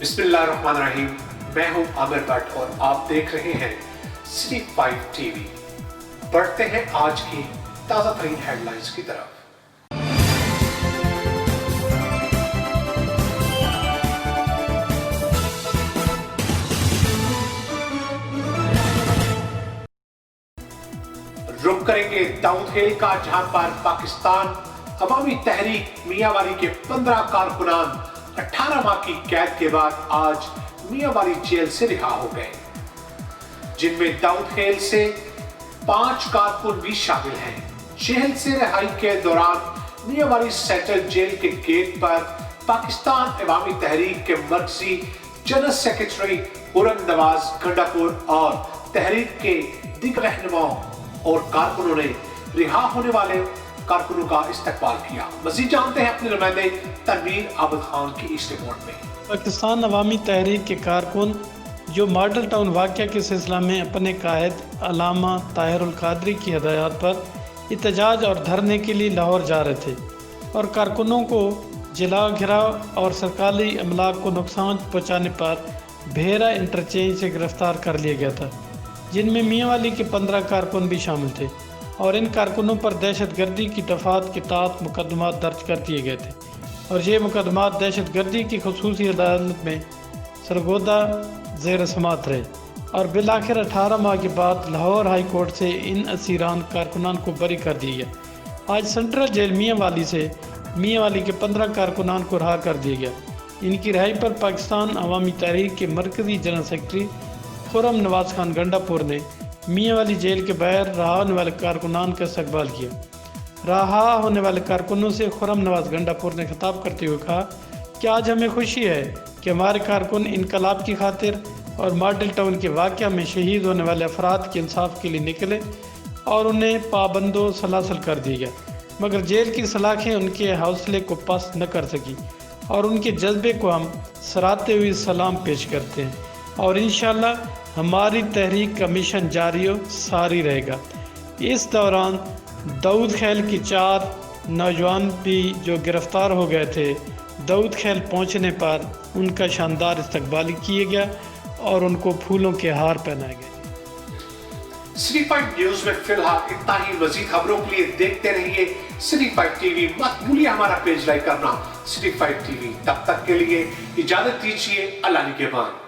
बिस्मिल्लाहिर्रहमानिर्रहीम। मैं हूं आमिर भट्ट और आप देख रहे हैं सिटी 5 टीवी। बढ़ते हैं आज की ताज़ा तरीन हेडलाइंस की तरफ। रुक करेंगे दाऊद खेल का, जहां पर पाकिस्तान अवामी तहरीक मियांवाली के 15 कारकुनान 18 माह की कैद के बाद आज मियांवाली जेल से रिहा हो गए, जिनमें दाऊद खेल से 5 कारकुन भी शामिल हैं। जेल से रिहाई के दौरान मियांवाली सेंट्रल जेल के गेट पर पाकिस्तान अवामी तहरीक के मर्कजी जनरल सेक्रेटरी खुर्रम नवाज गंडापुर और तहरीक के दीगर रहनुमाओं और कारकुनों ने रिहा होने वाले कारकुनों का इस्तकबाल किया। मज़ीद जानते हैं अपने नुमाइंदे तनवीर आबद खान की इस रिपोर्ट में। पाकिस्तान अवामी तहरीक के कारकुन जो मॉडल टाउन वाक़या के सिलसिला में अपने कायद अल्लामा ताहिरुल कादरी की हिदायत पर एहतजाज और धरने के लिए लाहौर जा रहे थे और कारकुनों को जिला घिराव और सरकारी अमलाक को नुकसान पहुँचाने पर भेरा इंटरचेंज से गिरफ्तार कर लिया गया था, जिनमें मियांवाली के 15 कारकुन भी शामिल थे और इन कारकुनों पर दहशत गर्दी की दफ़ात के तहत मुकदमात दर्ज कर दिए गए थे और ये मुकदमात दहशत गर्दी की खसूसी अदालत में सरगोदा ज़ेर समात रहे और बिलाखिर 18 माह के बाद लाहौर हाई कोर्ट से इन असीरान कारकुनान को बरी कर दिया गया। आज सेंट्रल जेल मियांवाली से मियांवाली के 15 कारकुनान को रहा कर दिया गया। इनकी रिहाई पर पाकिस्तान अवामी तहरीक के मरकज़ी जनरल सेक्रेटरी खुर्रम नवाज खान गंडापुर ने मियांवाली जेल के बाहर रहा होने वाले कारकुनान का इस्तकबाल किया। रहा होने वाले कारकुनों से खुर्रम नवाज गंडापुर ने खिताब करते हुए कहा कि आज हमें खुशी है कि हमारे कारकुन इनकलाब की खातिर और मॉडल टाउन के वाक़या में शहीद होने वाले अफराद के इंसाफ के लिए निकले और उन्हें पाबंदो सलासल कर दिया गया, मगर जेल की सलाखें उनके हौसले को पस्त न कर सकी और उनके जज्बे को हम सराहते हुए सलाम पेश करते हैं और इंशाअल्लाह हमारी तहरीक का मिशन जारी व सारी रहेगा। इस दौरान दाऊद खेल की 4 नौजवान भी जो गिरफ़्तार हो गए थे, दाऊद खेल पहुंचने पर उनका शानदार इस्तकबाल किया गया और उनको फूलों के हार पहनाए गए। सिटी 5 न्यूज़ में फिलहाल इतना ही। मज़ीद खबरों के लिए देखते रहिए सिटी 5 टीवी। मत भूलिए हमारा पेज लाइक करना, सिटी 5 टीवी। तब तक के लिए इजाज़त दीजिए। अल्लाह निगहबान।